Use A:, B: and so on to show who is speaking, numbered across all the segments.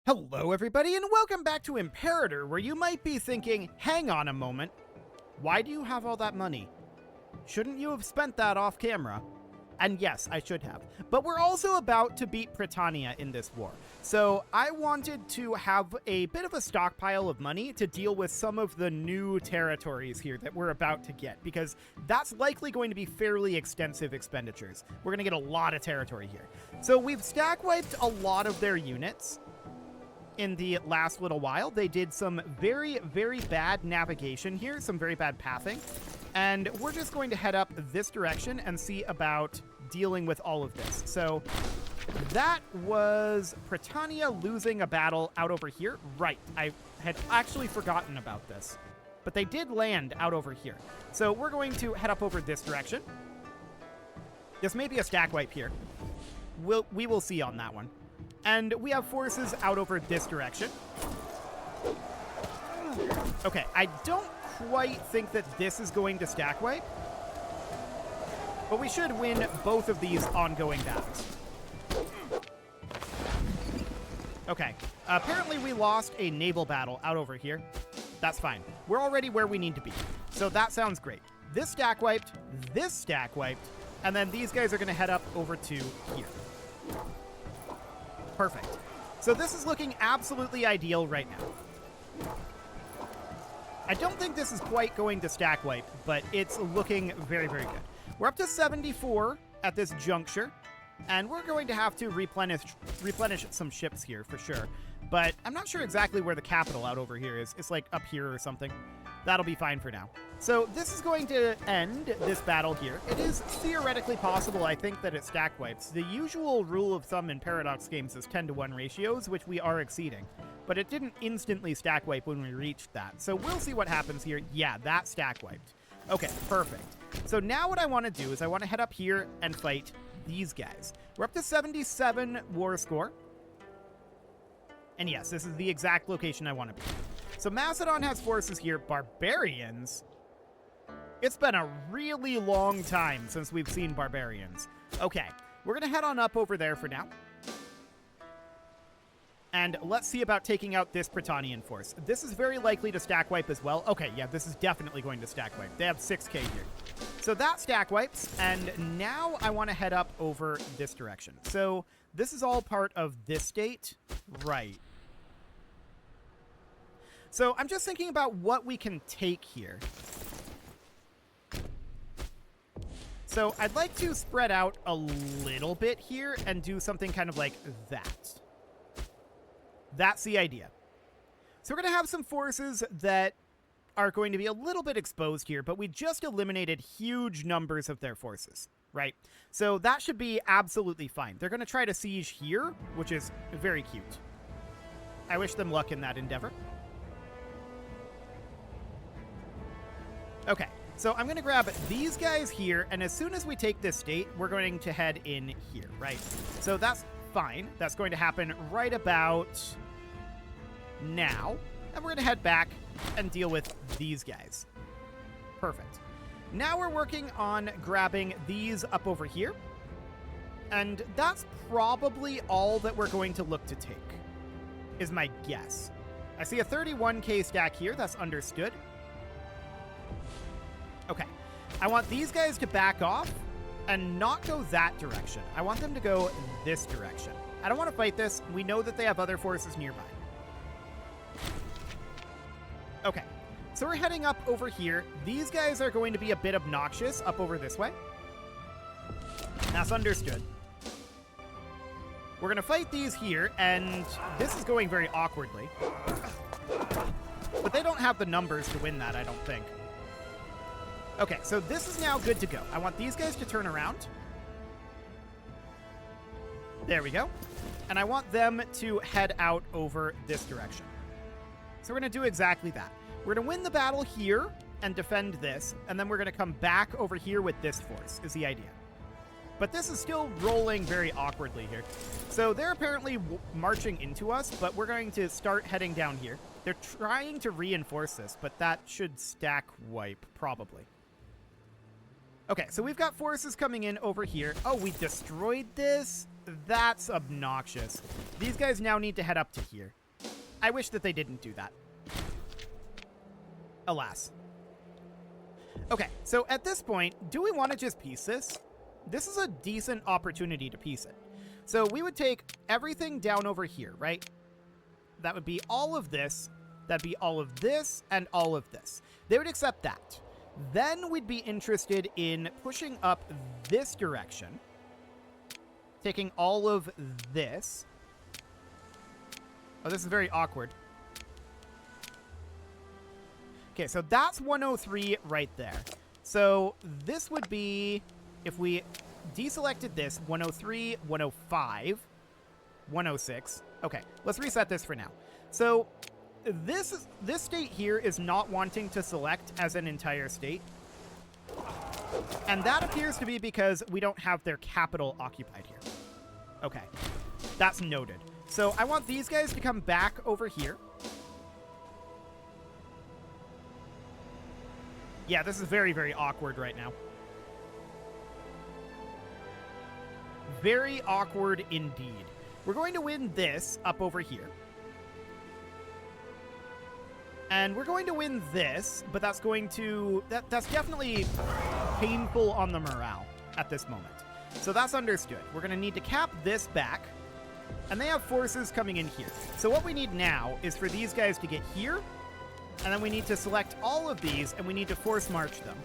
A: Hello everybody and welcome back to Imperator, where you might be thinking, hang on a moment, why do you have all that money? Shouldn't you have spent that off camera? And yes, I should have. But we're also about to beat Pritania in this war. So I wanted to have a bit of a stockpile of money to deal with some of the new territories here that we're about to get, because that's likely going to be fairly extensive expenditures. We're going to get a lot of territory here. So we've stack wiped a lot of their units. In the last little while, they did some very, very bad navigation here, some very bad pathing, and we're just going to head up this direction and see about dealing with all of this. So that was Pritania losing a battle out over here. Right, I had actually forgotten about this, but they did land out over here. So we're going to head up over this direction. This may be a stack wipe here. We will see on that one. And we have forces out over this direction. Okay, I don't quite think that this is going to stack wipe, but we should win both of these ongoing battles. Okay, apparently we lost a naval battle out over here. That's fine. We're already where we need to be. So that sounds great. This stack wiped, and then these guys are going to head up over to here. Perfect. So this is looking absolutely ideal right now. I don't think this is quite going to stack wipe, but it's looking very, very good. We're up to 74 at this juncture, and we're going to have to replenish some ships here for sure. But I'm not sure exactly where the capital out over here is. It's like up here or something. That'll be fine for now. So this is going to end this battle here. It is theoretically possible, I think, that it stack wipes. The usual rule of thumb in Paradox games is 10-to-1 ratios, which we are exceeding. But it didn't instantly stack wipe when we reached that. So we'll see what happens here. Yeah, that stack wiped. Okay, perfect. So now what I want to do is I want to head up here and fight these guys. We're up to 77 war score. And yes, this is the exact location I want to be. So Macedon has forces here. Barbarians? It's been a really long time since we've seen barbarians. Okay, we're going to head on up over there for now. And let's see about taking out this Pritanian force. This is very likely to stack wipe as well. Okay, yeah, this is definitely going to stack wipe. They have 6k here. So that stack wipes, and now I want to head up over this direction. So this is all part of this state. Right. So I'm just thinking about what we can take here. So I'd like to spread out a little bit here and do something kind of like that. That's the idea. So we're going to have some forces that are going to be a little bit exposed here, but we just eliminated huge numbers of their forces, right? So that should be absolutely fine. They're going to try to siege here, which is very cute. I wish them luck in that endeavor. Okay, so I'm going to grab these guys here, and as soon as we take this state, we're going to head in here, right? So that's fine. That's going to happen right about now. And we're going to head back and deal with these guys. Perfect. Now we're working on grabbing these up over here. And that's probably all that we're going to look to take, is my guess. I see a 31k stack here. That's understood. Okay. I want these guys to back off and not go that direction. I want them to go this direction. I don't want to fight this. We know that they have other forces nearby. Okay, so we're heading up over here. These guys are going to be a bit obnoxious up over this way. That's understood. We're going to fight these here, and this is going very awkwardly. But they don't have the numbers to win that, I don't think. Okay, so this is now good to go. I want these guys to turn around. There we go. And I want them to head out over this direction. So we're going to do exactly that. We're going to win the battle here and defend this, and then we're going to come back over here with this force, is the idea. But this is still rolling very awkwardly here. So they're apparently marching into us, but we're going to start heading down here. They're trying to reinforce this, but that should stack wipe, probably. Okay, so we've got forces coming in over here. Oh, we destroyed this? That's obnoxious. These guys now need to head up to here. I wish that they didn't do that. Alas. Okay, so at this point, do we want to just piece this? This is a decent opportunity to piece it. So we would take everything down over here, right? That would be all of this. That'd be all of this and all of this. They would accept that. Then we'd be interested in pushing up this direction. Taking all of this. Oh, this is very awkward. Okay, so that's 103 right there. So this would be, if we deselected this, 103, 105, 106. Okay, let's reset this for now. So this state here is not wanting to select as an entire state. And that appears to be because we don't have their capital occupied here. Okay, that's noted. So I want these guys to come back over here. Yeah, this is very, very awkward right now. Very awkward indeed. We're going to win this up over here. And we're going to win this, but that's going to... That's definitely painful on the morale at this moment. So that's understood. We're going to need to cap this back. And they have forces coming in here. So what we need now is for these guys to get here. And then we need to select all of these, and we need to force march them.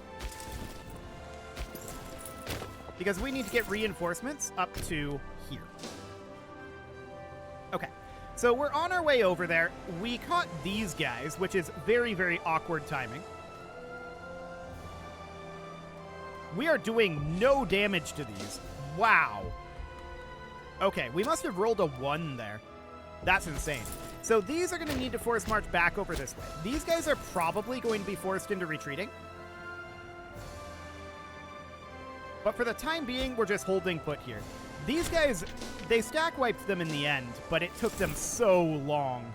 A: Because we need to get reinforcements up to here. Okay, so we're on our way over there. We caught these guys, which is very, very awkward timing. We are doing no damage to these. Wow. Okay, we must have rolled a 1 there. That's insane. So these are going to need to force march back over this way. These guys are probably going to be forced into retreating. But for the time being, we're just holding put here. These guys, they stack wiped them in the end, but it took them so long.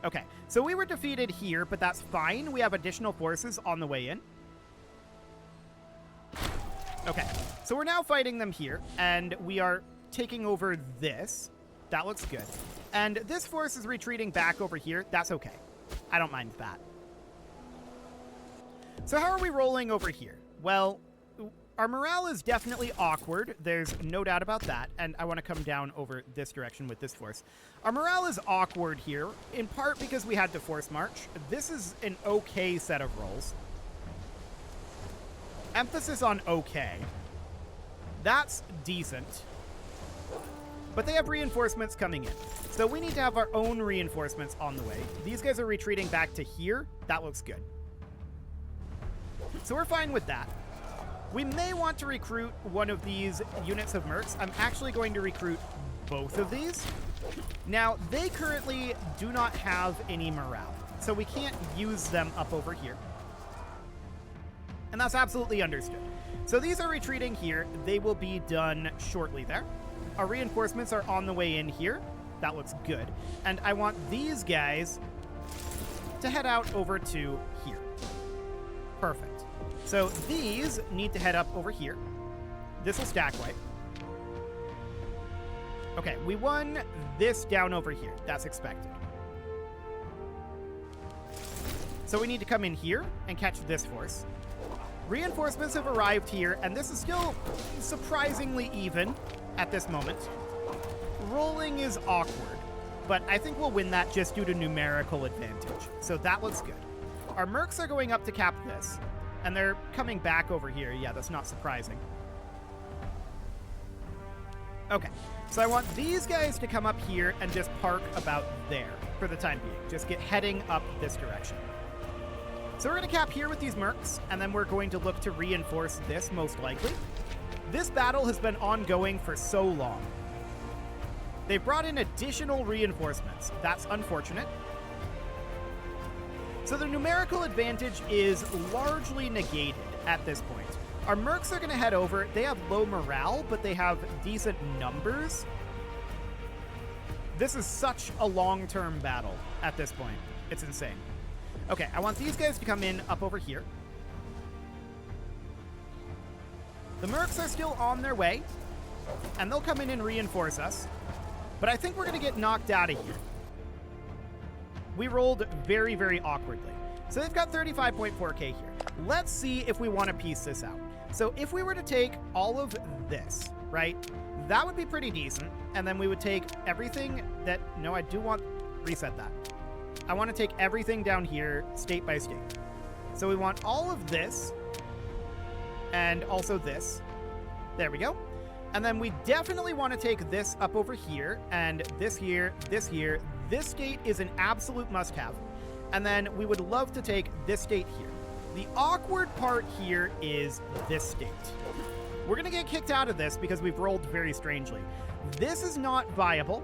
A: Okay, so we were defeated here, but that's fine. We have additional forces on the way in. Okay, so we're now fighting them here, and we are taking over this. That looks good. And this force is retreating back over here. That's okay. I don't mind that. So how are we rolling over here? Well, our morale is definitely awkward. There's no doubt about that. And I want to come down over this direction with this force. Our morale is awkward here, in part because we had to force march. This is an okay set of rolls. Emphasis on okay. That's decent. But they have reinforcements coming in. So we need to have our own reinforcements on the way. These guys are retreating back to here. That looks good. So we're fine with that. We may want to recruit one of these units of mercs. I'm actually going to recruit both of these. Now, they currently do not have any morale, so we can't use them up over here. And that's absolutely understood. So these are retreating here. They will be done shortly there. Our reinforcements are on the way in here. That looks good. And I want these guys to head out over to here. Perfect. So these need to head up over here. This will stack wipe. Okay, we won this down over here. That's expected. So we need to come in here and catch this force. Reinforcements have arrived here, and this is still surprisingly even at this moment. Rolling is awkward, but I think we'll win that just due to numerical advantage. So that looks good. Our mercs are going up to cap this, and they're coming back over here. Yeah, that's not surprising. Okay, so I want these guys to come up here and just park about there for the time being. Just get heading up this direction. So we're going to cap here with these mercs, and then we're going to look to reinforce this most likely. This battle has been ongoing for so long. They've brought in additional reinforcements. That's unfortunate. So the numerical advantage is largely negated at this point. Our mercs are going to head over. They have low morale, but they have decent numbers. This is such a long-term battle at this point. It's insane. Okay, I want these guys to come in up over here. The mercs are still on their way, and they'll come in and reinforce us. But I think we're going to get knocked out of here. We rolled very, very awkwardly. So they've got 35.4k here. Let's see if we want to piece this out. So if we were to take all of this, right, that would be pretty decent. And then we would take everything that, no, I do want, reset that. I want to take everything down here state by state. So we want all of this and also this. There we go. And then we definitely want to take this up over here and this here, this here. This state is an absolute must-have. And then we would love to take this state here. The awkward part here is this state. We're going to get kicked out of this because we've rolled very strangely. This is not viable.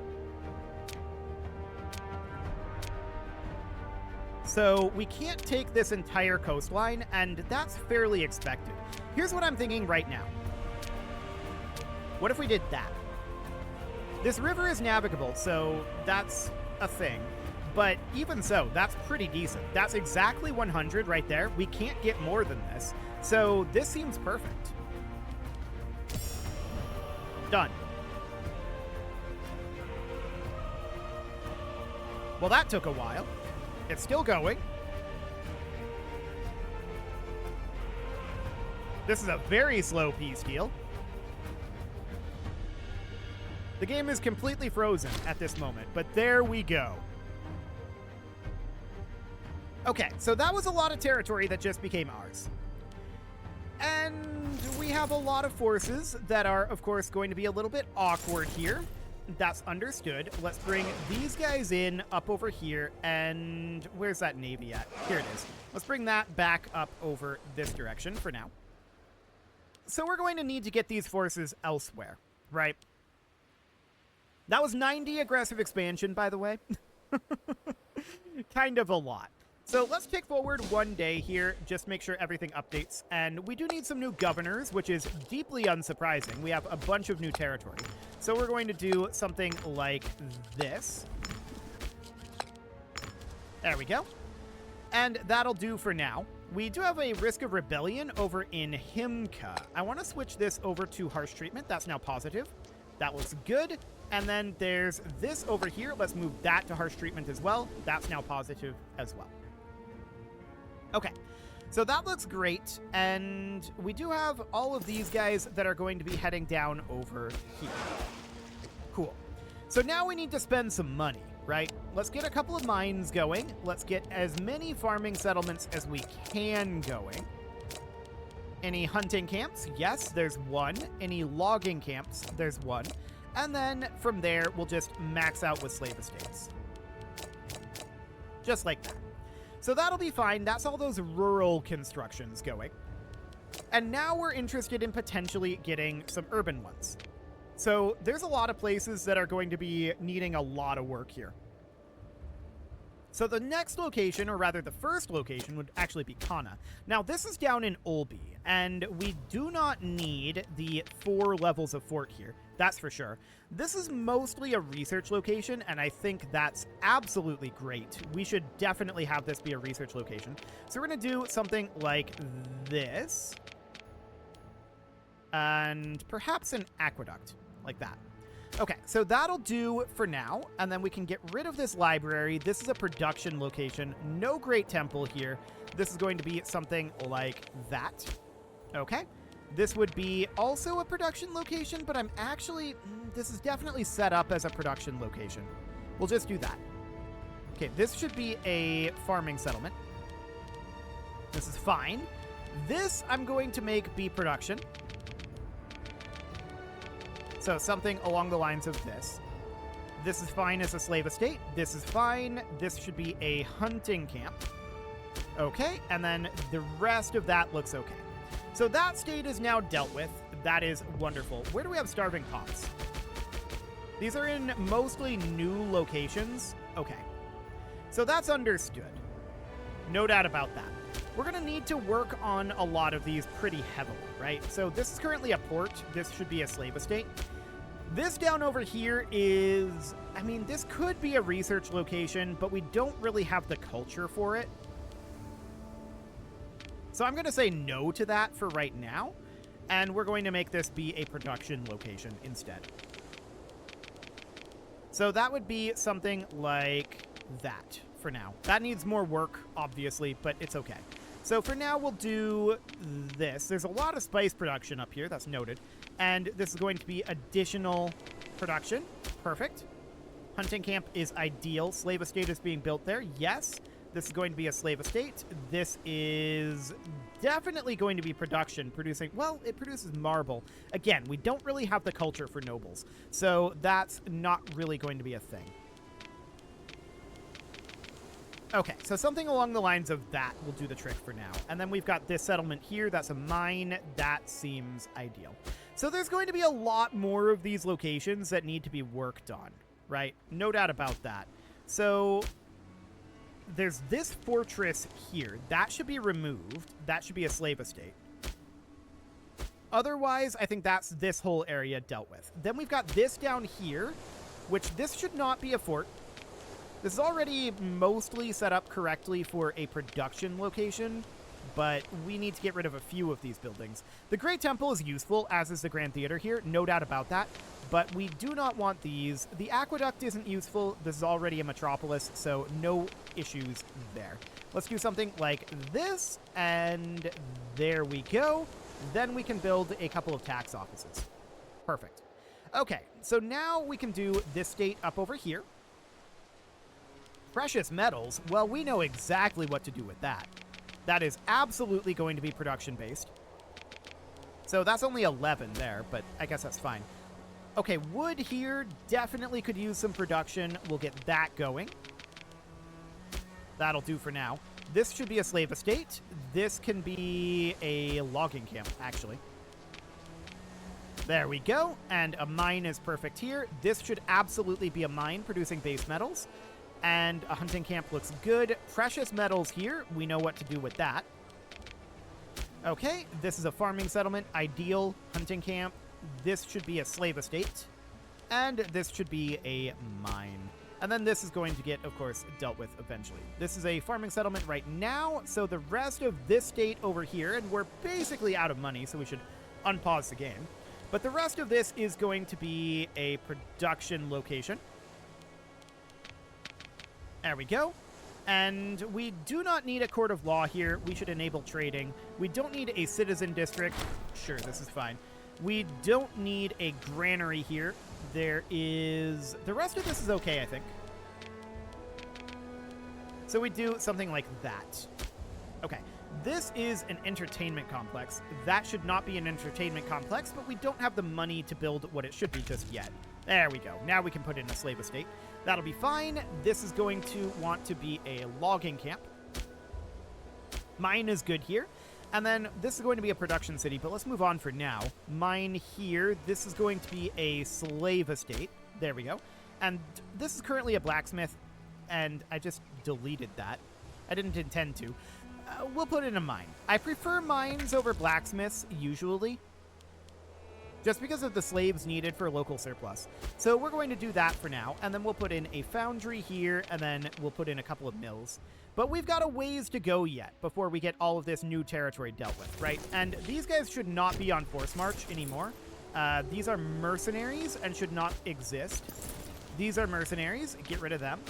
A: So we can't take this entire coastline, and that's fairly expected. Here's what I'm thinking right now. What if we did that? This river is navigable, so that's a thing. But even so, that's pretty decent. That's exactly 100 right there. We can't get more than this. So this seems perfect. Done. Well, that took a while. It's still going. This is a very slow peace deal. The game is completely frozen at this moment, but there we go. Okay, so that was a lot of territory that just became ours. And we have a lot of forces that are, of course, going to be a little bit awkward here. That's understood. Let's bring these guys in up over here. And where's that navy at? Here it is. Let's bring that back up over this direction for now. So we're going to need to get these forces elsewhere, right? That was 90 aggressive expansion, by the way. Kind of a lot. So let's tick forward one day here, just make sure everything updates. And we do need some new governors, which is deeply unsurprising. We have a bunch of new territory. So we're going to do something like this. There we go. And that'll do for now. We do have a risk of rebellion over in Himka. I want to switch this over to harsh treatment. That's now positive. That looks good. And then there's this over here. Let's move that to harsh treatment as well. That's now positive as well. Okay, so that looks great, and we do have all of these guys that are going to be heading down over here. Cool. So now we need to spend some money, right? Let's get a couple of mines going. Let's get as many farming settlements as we can going. Any hunting camps? Yes, there's one. Any logging camps? There's one. And then from there, we'll just max out with slave estates. Just like that. So that'll be fine. That's all those rural constructions going. And now we're interested in potentially getting some urban ones. So there's a lot of places that are going to be needing a lot of work here. So the next location, or rather the first location, would actually be Kana. Now this is down in Olby, and we do not need the 4 levels of fort here. That's for sure. This is mostly a research location, and I think that's absolutely great. We should definitely have this be a research location. So we're going to do something like this. And perhaps an aqueduct, like that. Okay, so that'll do for now, and then we can get rid of this library. This is a production location. No great temple here. This is going to be something like that. Okay. This would be also a production location, but I'm actually... this is definitely set up as a production location. We'll just do that. Okay, this should be a farming settlement. This is fine. This I'm going to make be production. So something along the lines of this. This is fine as a slave estate. This is fine. This should be a hunting camp. Okay, and then the rest of that looks okay. So that state is now dealt with. That is wonderful. Where do we have starving pots? These are in mostly new locations. Okay, so that's understood. No doubt about that. We're going to need to work on a lot of these pretty heavily, right? So this is currently a port. This should be a slave estate. This down over here is, I mean, this could be a research location, but we don't really have the culture for it. So I'm going to say no to that for right now. And we're going to make this be a production location instead. So that would be something like that for now. That needs more work, obviously, but it's okay. So for now, we'll do this. There's a lot of spice production up here, that's noted. And this is going to be additional production. Perfect. Hunting camp is ideal. Slave estate is being built there. Yes, this is going to be a slave estate. This is definitely going to be production, producing, well, it produces marble. Again, we don't really have the culture for nobles, so that's not really going to be a thing. Okay, so something along the lines of that will do the trick for now. And then we've got this settlement here. That's a mine. That seems ideal. So there's going to be a lot more of these locations that need to be worked on, right? No doubt about that. So there's this fortress here. That should be removed. That should be a slave estate. Otherwise, I think that's this whole area dealt with. Then we've got this down here, which this should not be a fort. This is already mostly set up correctly for a production location, but we need to get rid of a few of these buildings. The Great Temple is useful, as is the Grand Theater here, no doubt about that, but we do not want these. The Aqueduct isn't useful. This is already a metropolis, so no issues there. Let's do something like this, and there we go. Then we can build a couple of tax offices. Perfect. Okay, so now we can do this state up over here. Precious metals, well, we know exactly what to do with that. That is absolutely going to be production-based. So that's only 11 there, but I guess that's fine. Okay, wood here definitely could use some production. We'll get that going. That'll do for now. This should be a slave estate. This can be a logging camp, actually. There we go, and a mine is perfect here. This should absolutely be a mine producing base metals. And a hunting camp looks good. Precious metals here. We know what to do with that. Okay, this is a farming settlement. Ideal. Hunting camp. This should be a slave estate. And this should be a mine. And then this is going to get, of course, dealt with eventually. This is a farming settlement right now. So the rest of this state over here, and we're basically out of money, so we should unpause the game. But the rest of this is going to be a production location. There we go. And we do not need a court of law here. We should enable trading. We don't need a citizen district. Sure, this is fine. We don't need a granary here. There is... The rest of this is okay, I think. So we do something like that. Okay. This is an entertainment complex. That should not be an entertainment complex, but we don't have the money to build what it should be just yet. There we go. Now we can put in a slave estate. That'll be fine. This is going to want to be a logging camp. Mine is good here. And then this is going to be a production city, but let's move on for now. Mine here. This is going to be a slave estate. There we go. And this is currently a blacksmith, and I just deleted that. I didn't intend to. We'll put in a mine. I prefer mines over blacksmiths, usually, just because of the slaves needed for local surplus. So we're going to do that for now, and then we'll put in a foundry here, and then we'll put in a couple of mills. But we've got a ways to go yet before we get all of this new territory dealt with, right? And these guys should not be on force march anymore. These are mercenaries and should not exist. These are mercenaries. Get rid of them.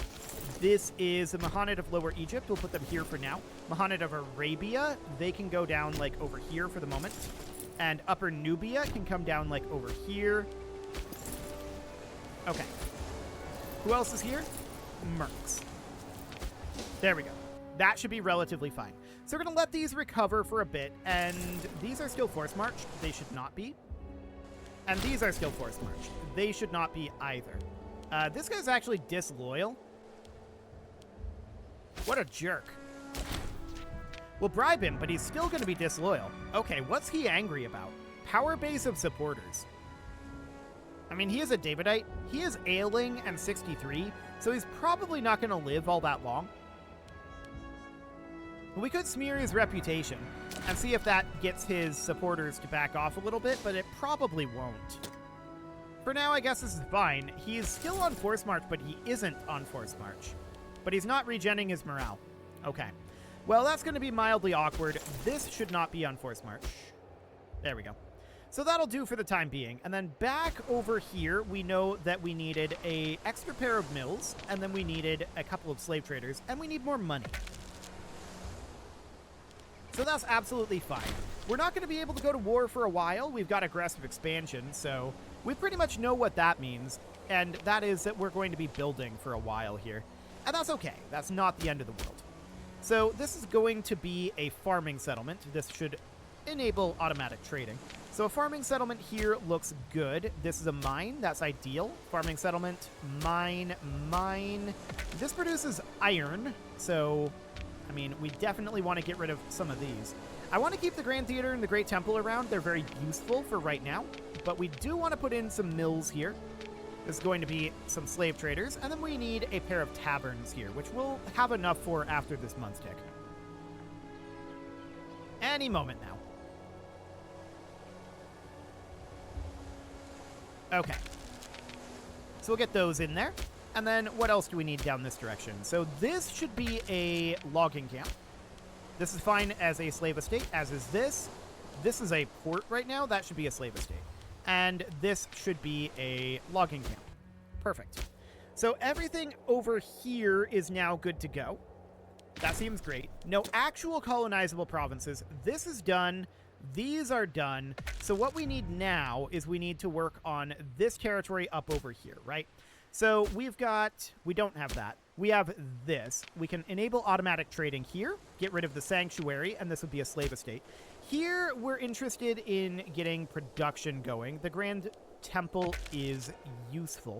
A: This is the Mahomet of Lower Egypt. We'll put them here for now. Mahomet of Arabia, they can go down, like, over here for the moment. And Upper Nubia can come down, like, over here. Okay. Who else is here? Mercs. There we go. That should be relatively fine. So we're going to let these recover for a bit. And these are still force marched. They should not be. And these are still force marched. They should not be either. This guy's actually disloyal. What a jerk. We'll bribe him, but he's still going to be disloyal. Okay, what's he angry about? Power base of supporters. I mean, he is a Davidite. He is ailing and 63, so he's probably not going to live all that long. We could smear his reputation and see if that gets his supporters to back off a little bit, but it probably won't. For now, I guess this is fine. He is still on force march, but he isn't on force march. But he's not regenning his morale. Okay. Well, that's going to be mildly awkward. This should not be on force march. There we go. So that'll do for the time being. And then back over here, we know that we needed a extra pair of mills, and then we needed a couple of slave traders, and we need more money. So that's absolutely fine. We're not going to be able to go to war for a while. We've got aggressive expansion, so we pretty much know what that means, and that is that we're going to be building for a while here. And that's okay. That's not the end of the world. So this is going to be a farming settlement. This should enable automatic trading. So a farming settlement here looks good. This is a mine. That's ideal. Farming settlement, mine, mine. This produces iron, so I mean, we definitely want to get rid of some of these. I want to keep the Grand Theater and the Great Temple around. They're very useful for right now, but we do want to put in some mills here. There's going to be some slave traders, and then we need a pair of taverns here, which we'll have enough for after this month's tick. Any moment now. Okay. So we'll get those in there. And then what else do we need down this direction? So this should be a logging camp. This is fine as a slave estate, as is this. This is a port right now. That should be a slave estate. And this should be a logging camp. Perfect. So everything over here is now good to go. That seems great. No actual colonizable provinces. This is done. These are done. So what we need now is we need to work on this territory up over here, right? So we don't have that. We have this. We can enable automatic trading here, get rid of the sanctuary, and this would be a slave estate. Here, we're interested in getting production going. The Grand Temple is useful,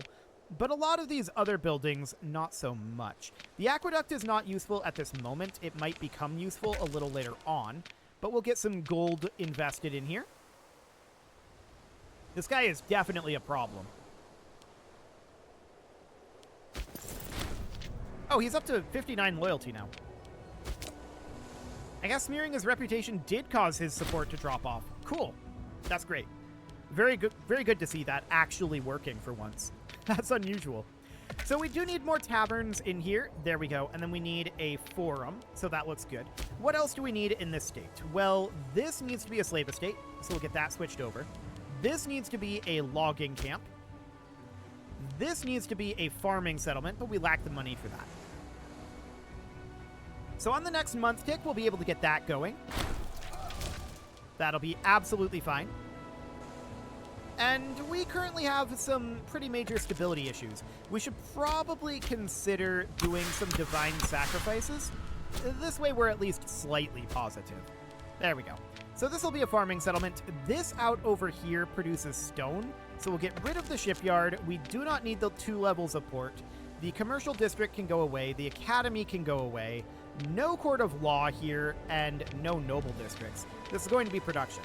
A: but a lot of these other buildings, not so much. The aqueduct is not useful at this moment. It might become useful a little later on, but we'll get some gold invested in here. This guy is definitely a problem. Oh, he's up to 59 loyalty now. I guess smearing his reputation did cause his support to drop off. Cool. That's great. Very good to see that actually working for once. That's unusual. So we do need more taverns in here. There we go. And then we need a forum. So that looks good. What else do we need in this state? Well, this needs to be a slave estate. So we'll get that switched over. This needs to be a logging camp. This needs to be a farming settlement, but we lack the money for that. So on the next month tick, we'll be able to get that going. That'll be absolutely fine. And we currently have some pretty major stability issues. We should probably consider doing some divine sacrifices. This way we're at least slightly positive. There we go. So this will be a farming settlement. This out over here produces stone. So we'll get rid of the shipyard. We do not need the 2 levels of port. The commercial district can go away. The academy can go away. No court of law here, and no noble districts. This is going to be production.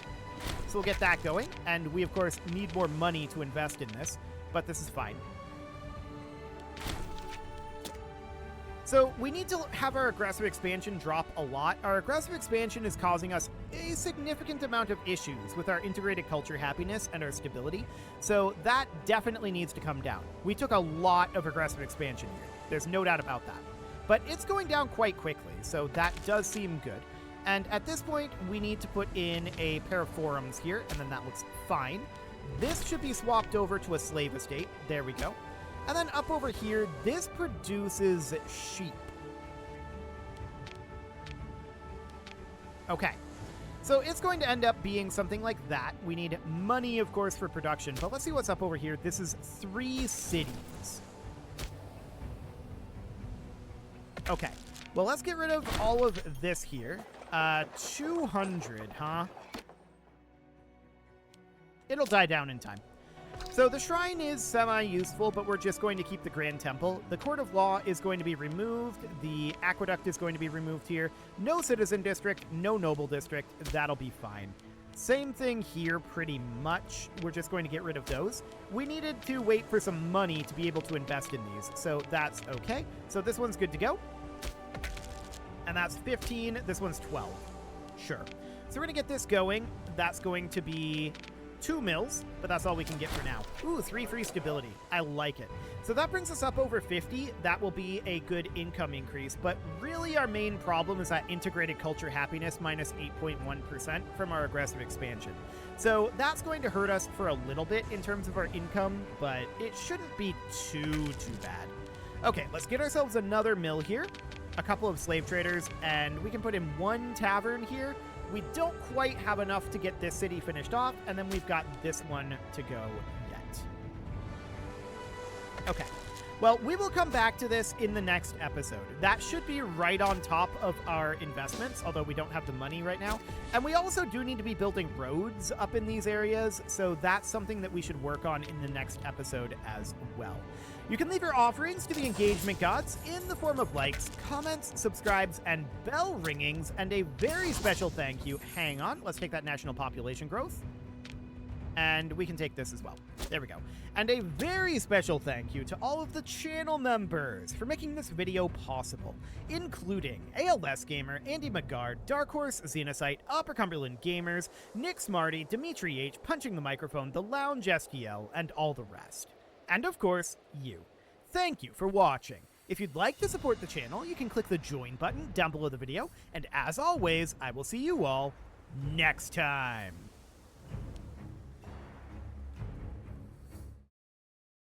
A: So we'll get that going, and we, of course, need more money to invest in this, but this is fine. So we need to have our aggressive expansion drop a lot. Our aggressive expansion is causing us a significant amount of issues with our integrated culture happiness and our stability, so that definitely needs to come down. We took a lot of aggressive expansion here. There's no doubt about that. But it's going down quite quickly, so that does seem good. And at this point, we need to put in a pair of forums here, and then that looks fine. This should be swapped over to a slave estate. There we go. And then up over here, this produces sheep. Okay. So it's going to end up being something like that. We need money, of course, for production. But let's see what's up over here. This is 3 cities. Okay. Well, let's get rid of all of this here. 200, huh? It'll die down in time. So the shrine is semi-useful, but we're just going to keep the Grand Temple. The Court of Law is going to be removed. The Aqueduct is going to be removed here. No Citizen District, no Noble District. That'll be fine. Same thing here, pretty much. We're just going to get rid of those. We needed to wait for some money to be able to invest in these, so that's okay. So this one's good to go. And that's 15. This one's 12. Sure. So we're going to get this going. That's going to be 2 mils, but that's all we can get for now. Ooh, 3 free stability. I like it. So that brings us up over 50. That will be a good income increase, but really our main problem is that integrated culture happiness minus 8.1% from our aggressive expansion. So that's going to hurt us for a little bit in terms of our income, but it shouldn't be too bad. Okay, let's get ourselves another mill here, a couple of slave traders, and we can put in 1 tavern here. We don't quite have enough to get this city finished off, and then we've got this one to go yet. Okay. Well, we will come back to this in the next episode. That should be right on top of our investments, although we don't have the money right now. And we also do need to be building roads up in these areas, so that's something that we should work on in the next episode as well. You can leave your offerings to the engagement gods in the form of likes, comments, subscribes, and bell ringings, and a very special thank you. Hang on, let's take that national population growth. And we can take this as well. There we go. And a very special thank you to all of the channel members for making this video possible, including ALS Gamer, Andy McGard, Dark Horse, Xenocyte, Upper Cumberland Gamers, Nick Smarty, Dimitri H, Punching the Microphone, The Lounge STL, and all the rest. And of course, you. Thank you for watching. If you'd like to support the channel, you can click the join button down below the video, and as always, I will see you all next time.